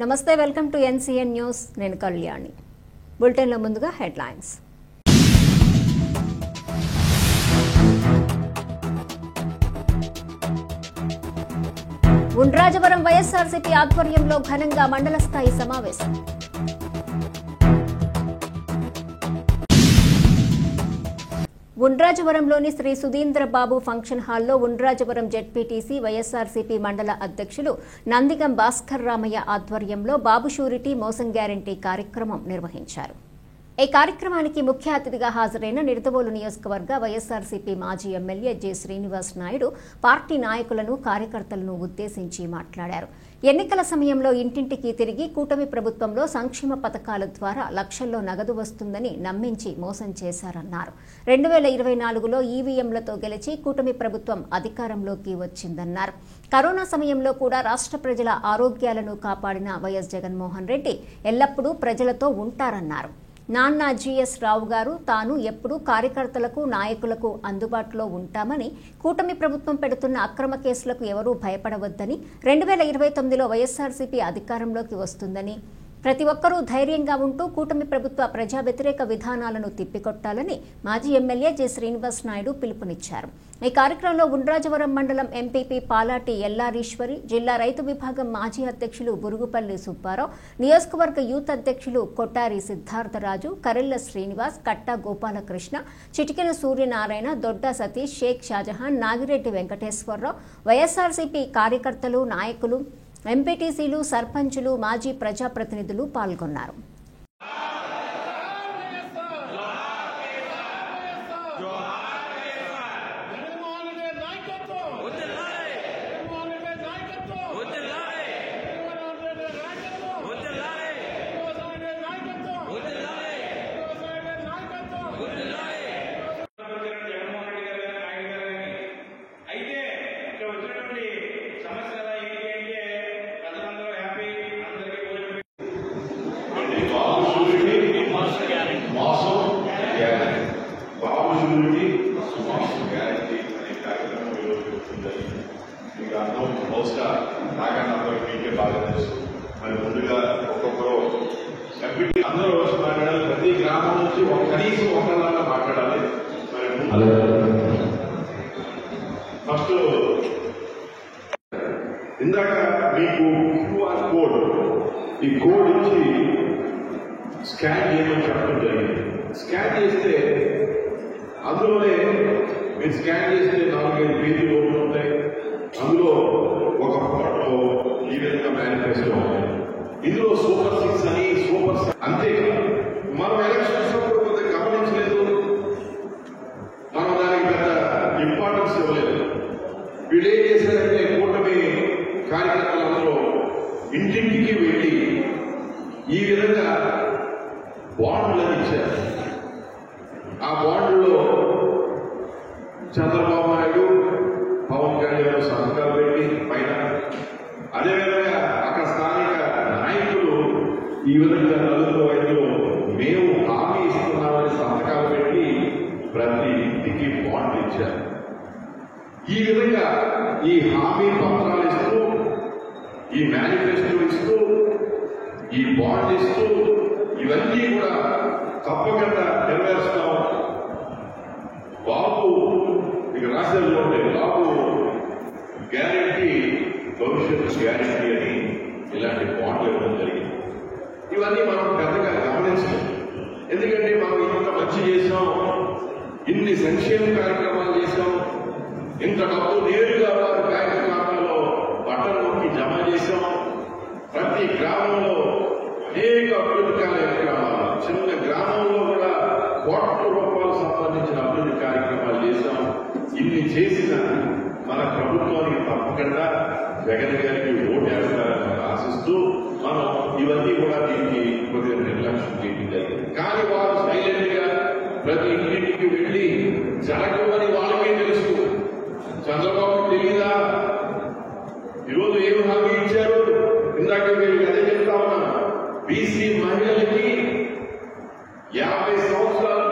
నమస్తే, welcome to NCN news. నేను కళ్యాణి. బులెటిన్లో ముందుగా హెడ్లైన్స్. ఉండ్రాజవరం వైఎస్ఆర్సీపీ ఆధ్వర్యంలో ఘనంగా మండల స్థాయి సమావేశం. ఉండ్రాజవరంలోని శ్రీ సుధీంద్రబాబు ఫంక్షన్ హాల్లో ఉండ్రాజవరం జెడ్పీటీసీ వైఎస్ఆర్సీపీ మండల అధ్యక్షులు నందిగం భాస్కర్ రామయ్య ఆధ్వర్యంలో బాబు షూరిటీ మోసం గ్యారంటీ కార్యక్రమం నిర్వహించారు. ఈ కార్యక్రమానికి ముఖ్య అతిథిగా హాజరైన నిడదవోలు నియోజకవర్గ వైఎస్ఆర్సీపీ మాజీ MLA J Srinivas Naidu party నాయకులను కార్యకర్తలను ఉద్దేశించి మాట్లాడారు. ఎన్నికల సమయంలో ఇంటింటికి తిరిగి కూటమి ప్రభుత్వంలో సంక్షేమ పథకాల ద్వారా లక్షల్లో నగదు వస్తుందని నమ్మించి మోసం చేశారన్నారు. 2024లో ఈవీఎంలతో గెలిచి కూటమి ప్రభుత్వం అధికారంలోకి వచ్చిందన్నారు. కరోనా సమయంలో కూడా రాష్ట్ర ప్రజల ఆరోగ్యాలను కాపాడిన వైఎస్ జగన్మోహన్ రెడ్డి ఎల్లప్పుడూ ప్రజలతో ఉంటారన్నారు. నాన్న జీఎస్ రావు గారు తాను ఎప్పుడూ కార్యకర్తలకు నాయకులకు అందుబాటులో ఉంటామని, కూటమి ప్రభుత్వం పెడుతున్న అక్రమ కేసులకు ఎవరూ భయపడవద్దని, 2029లో వైఎస్ఆర్సీపీ అధికారంలోకి వస్తుందని, ప్రతి ఒక్కరూ ధైర్యంగా ఉంటూ కూటమి ప్రభుత్వ ప్రజా వ్యతిరేక విధానాలను తిప్పికొట్టాలని మాజీ ఎమ్మెల్యే జె శ్రీనివాస్ నాయుడు పిలుపునిచ్చారు. ఈ కార్యక్రమంలో ఉండ్రాజవరం మండలం ఎంపీపీ పాలాటి ఎల్లారీశ్వరి, జిల్లా రైతు విభాగం మాజీ అధ్యక్షులు బురుగుపల్లి సుబ్బారావు, నియోజకవర్గ యూత్ అధ్యక్షులు కొట్టారి సిద్ధార్థరాజు, కరెళ్ల శ్రీనివాస్, కట్టా గోపాలకృష్ణ, చిటికెన సూర్యనారాయణ, దొడ్డ సతీష్, షేక్ షాజహాన్, నాగిరెడ్డి వెంకటేశ్వరరావు, వైఎస్ఆర్సీపీ కార్యకర్తలు, నాయకులు, ఎంపీటీసీలు, సర్పంచులు, మాజీ ప్రజాప్రతినిధులు పాల్గొన్నారు. బహుశా నాగన్నప్పుడు మీకే బాగా తెలుసు. మరి ముందుగా ఒక్కొక్కరు ఎంపీ అందరూ మాట్లాడాలి. ప్రతి గ్రామం నుంచి కనీసం ఒకళ్ళ మాట్లాడాలి. మరి ఫస్ట్ ఇందాక మీకు క్యూఆర్ కోడ్, ఈ కోడ్ ఇచ్చి స్కాన్ చేయమని చెప్పడం జరిగింది. స్కాన్ చేస్తే అందులోనే మీరు స్కాన్ చేస్తే 4-5 పేజీలు ఓపెన్ ఉంటాయి. అందులో ఒక ఫోటో ఈ విధంగా మేనిఫెస్టో ఉంటాయి. ఇందులో సూపర్ 6 అని సూపర్ అంతేకాదు, మనం ఎలక్షన్స్ కొంత గమనించలేదు, మనం దానికి పెద్ద ఇంపార్టెన్స్ ఇవ్వలేదు. వీళ్ళు ఏం చేశారంటే కూటమి కార్యకర్తలందరూ ఇంటింటికి వెళ్ళి ఈ విధంగా బాండ్లను ఇచ్చారు. ఆ బాండ్లో చంద్రబాబు నాయుడు, పవన్ కళ్యాణ్ సంతకాలు పెట్టి పైన, అదేవిధంగా అక్కడ స్థానిక నాయకులు ఈ విధంగా 4-5లో మేము హామీ ఇస్తున్నామని సంతకాలు పెట్టి ప్రతి ఇంటికి బాండ్ ఇచ్చారు. ఈ విధంగా ఈ హామీ పత్రాలు ఇస్తూ, ఈ మేనిఫెస్టో ఇస్తూ, ఈ బాండ్ ఇస్తూ ఇవన్నీ కూడా తప్పకుండా నెరవేరుస్తాం. బాబు ఇక రాష్ట్రంలో ఉండే బాబు గ్యారంటీ, భవిష్యత్తు గ్యారంటీ అని ఇలాంటి బాండ్లు ఇవ్వడం జరిగింది. ఇవన్నీ మనం పెద్దగా గమనించాం. ఎందుకంటే మనం ఇంత మంచి చేసాం, ఇన్ని సంక్షేమ కార్యక్రమాలు చేశాం, ఇంత డబ్బు నేరుగా వారి బ్యాంకు ఖాతాలో బట్టలు నొక్కి జమ చేశాం. ప్రతి గ్రామంలో అనేక అభివృద్ధి కార్యక్రమాలు, చిన్న గ్రామంలో కూడా కోట్ల రూపాయలకు సంబంధించిన అభివృద్ధి కార్యక్రమాలు చేశాం. ఇన్ని చేసిన మన ప్రభుత్వానికి తప్పకుండా జగన్ గారికి ఓటేస్తారని ఆశిస్తూ మనం ఇవన్నీ కూడా దీనికి కొద్దిగా నిర్లక్ష్యం చేయడం జరిగింది. కానీ వారు సైలెంట్ గా ప్రతి ఇంటికి వెళ్లి జరగమని వాళ్ళకే తెలుసు. చంద్రబాబు తెలీదా ఈరోజు ఏం హామీ ఇచ్చారు? ఇందాక మీరు అదే చెప్తా ఉన్నా, బీసీ మహిళలకి 50 సంవత్సరాలు